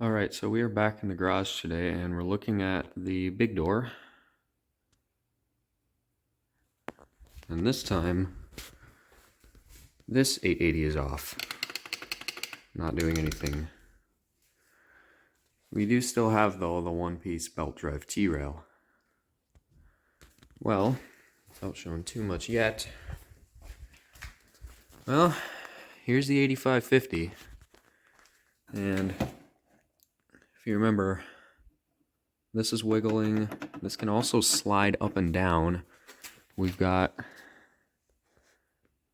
Alright, so we are back in the garage today and we're looking at the big door. And this time, this 880 is off. Not doing anything. We do still have, though, the one-piece belt drive T-rail. Well, without showing too much yet, well, here's the 8550. And if you remember, this is wiggling. This can also slide up and down. We've got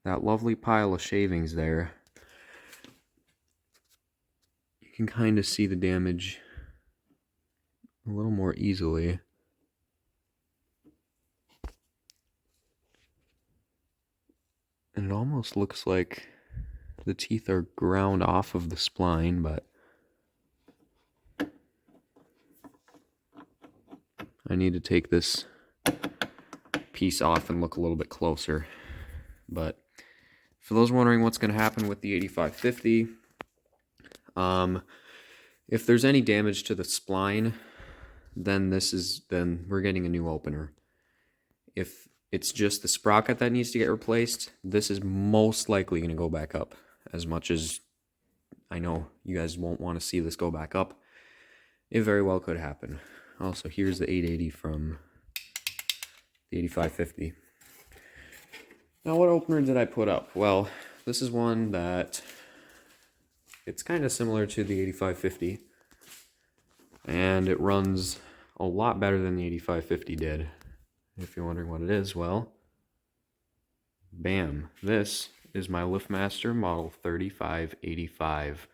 that lovely pile of shavings there. You can kind of see the damage a little more easily. And it almost looks like the teeth are ground off of the spline, but I need to take this piece off and look a little bit closer. But for those wondering what's going to happen with the 8550, if there's any damage to the spline, then we're getting a new opener. If it's just the sprocket that needs to get replaced, this is most likely going to go back up. As much as I know you guys won't want to see this go back up, it very well could happen. Also, here's the 880 from the 8550. Now, what opener did I put up? Well, this is one that it's kind of similar to the 8550, and it runs a lot better than the 8550 did. If you're wondering what it is, well, bam, this is my LiftMaster model 3585.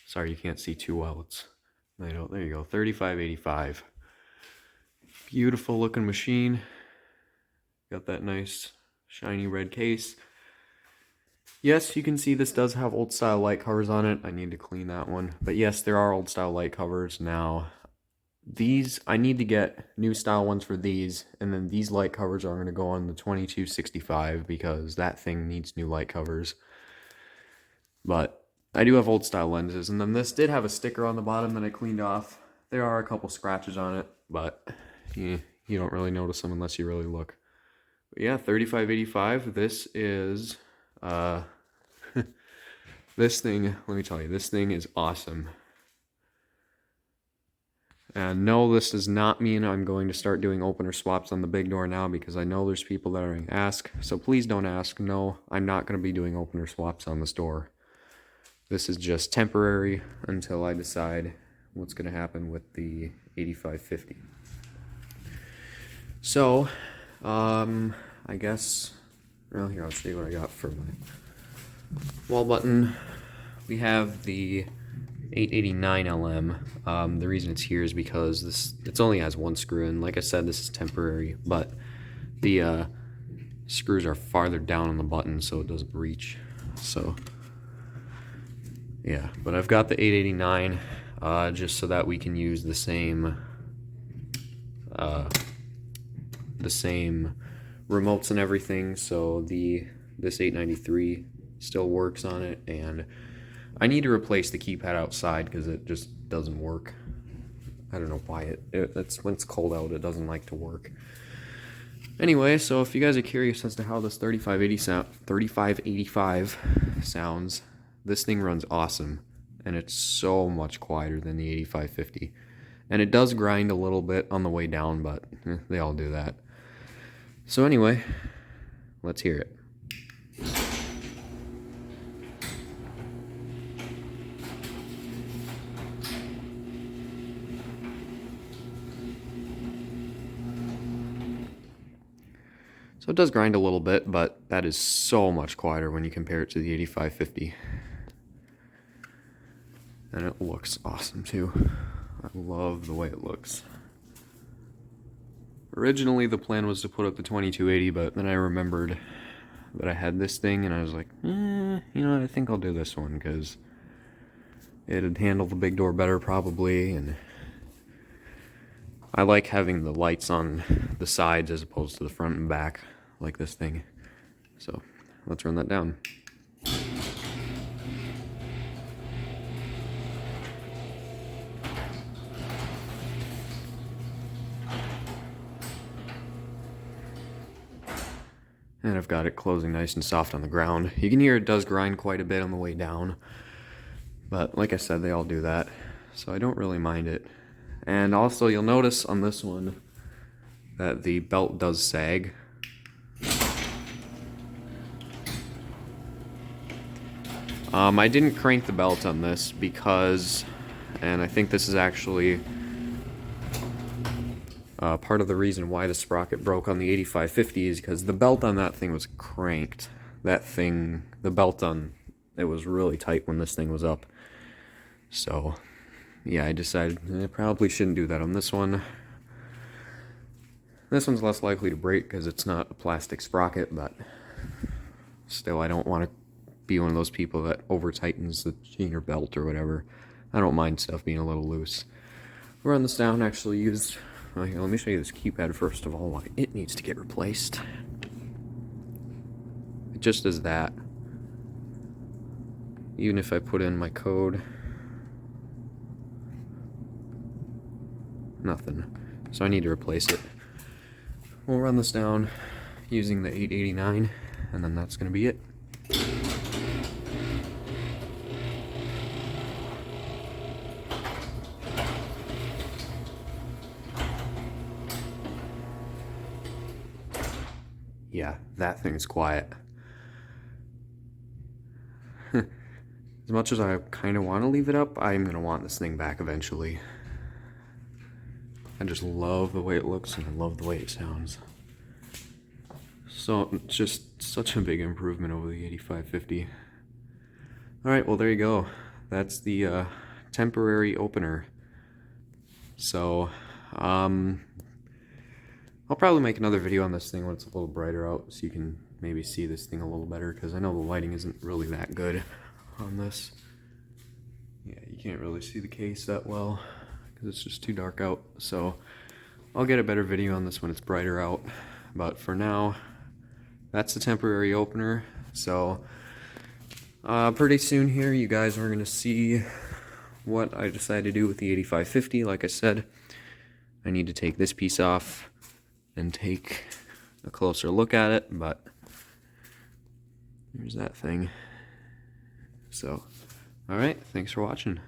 Sorry, you can't see too well. There you go, 3585. Beautiful looking machine. Got that nice shiny red case. Yes, you can see this does have old style light covers on it. I need to clean that one. But yes, there are old style light covers. Now, these, I need to get new style ones for these, and then these light covers are going to go on the 2265 because that thing needs new light covers. But I do have old style lenses, and then this did have a sticker on the bottom that I cleaned off. There are a couple scratches on it, but you don't really notice them unless you really look. But yeah, 3585, this is, this thing, let me tell you, this thing is awesome. And no, this does not mean I'm going to start doing opener swaps on the big door now, because I know there's people that are going to ask. So please don't ask. No, I'm not going to be doing opener swaps on this door. This is just temporary until I decide what's going to happen with the 8550. So, I guess, well, here, I'll show you what I got for my wall button. We have the 889 LM. The reason it's here is because it only has one screw in. Like I said, this is temporary, but the screws are farther down on the button so it doesn't reach. So yeah, but I've got the 889 just so that we can use the same remotes and everything. So this 893 still works on it, and I need to replace the keypad outside because it just doesn't work. I don't know why it's when it's cold out, it doesn't like to work. Anyway, so if you guys are curious as to how this 3585 sounds, this thing runs awesome, and it's so much quieter than the 8550. And it does grind a little bit on the way down, but they all do that. So anyway, let's hear it. So it does grind a little bit, but that is so much quieter when you compare it to the 8550. And it looks awesome too. I love the way it looks. Originally the plan was to put up the 2280, but then I remembered that I had this thing and I was like, you know what, I think I'll do this one because it'd handle the big door better probably, and I like having the lights on the sides as opposed to the front and back like this thing. So let's run that down. And I've got it closing nice and soft on the ground. You can hear it does grind quite a bit on the way down. But like I said, they all do that. So I don't really mind it. And also you'll notice on this one that the belt does sag. I didn't crank the belt on this because, and I think this is actually part of the reason why the sprocket broke on the 8550 is because the belt on that thing was cranked. That thing, the belt on it was really tight when this thing was up. So, yeah, I decided I probably shouldn't do that on this one. This one's less likely to break because it's not a plastic sprocket, but still, I don't want to be one of those people that over tightens the chain or belt or whatever. I don't mind stuff being a little loose. Run this down, actually use, let me show you this keypad first of all, why it needs to get replaced. It just does that. Even if I put in my code, nothing. So I need to replace it. We'll run this down using the 889, and then that's going to be it. Yeah, that thing's quiet. As much as I kind of want to leave it up, I'm going to want this thing back eventually. I just love the way it looks and I love the way it sounds. So, just such a big improvement over the 8550. Alright, well there you go. That's the temporary opener. So, I'll probably make another video on this thing when it's a little brighter out so you can maybe see this thing a little better, because I know the lighting isn't really that good on this. Yeah, you can't really see the case that well because it's just too dark out. So I'll get a better video on this when it's brighter out. But for now, that's the temporary opener. So pretty soon here you guys are going to see what I decided to do with the 8550. Like I said, I need to take this piece off and take a closer look at it, but there's that thing. So, alright, thanks for watching.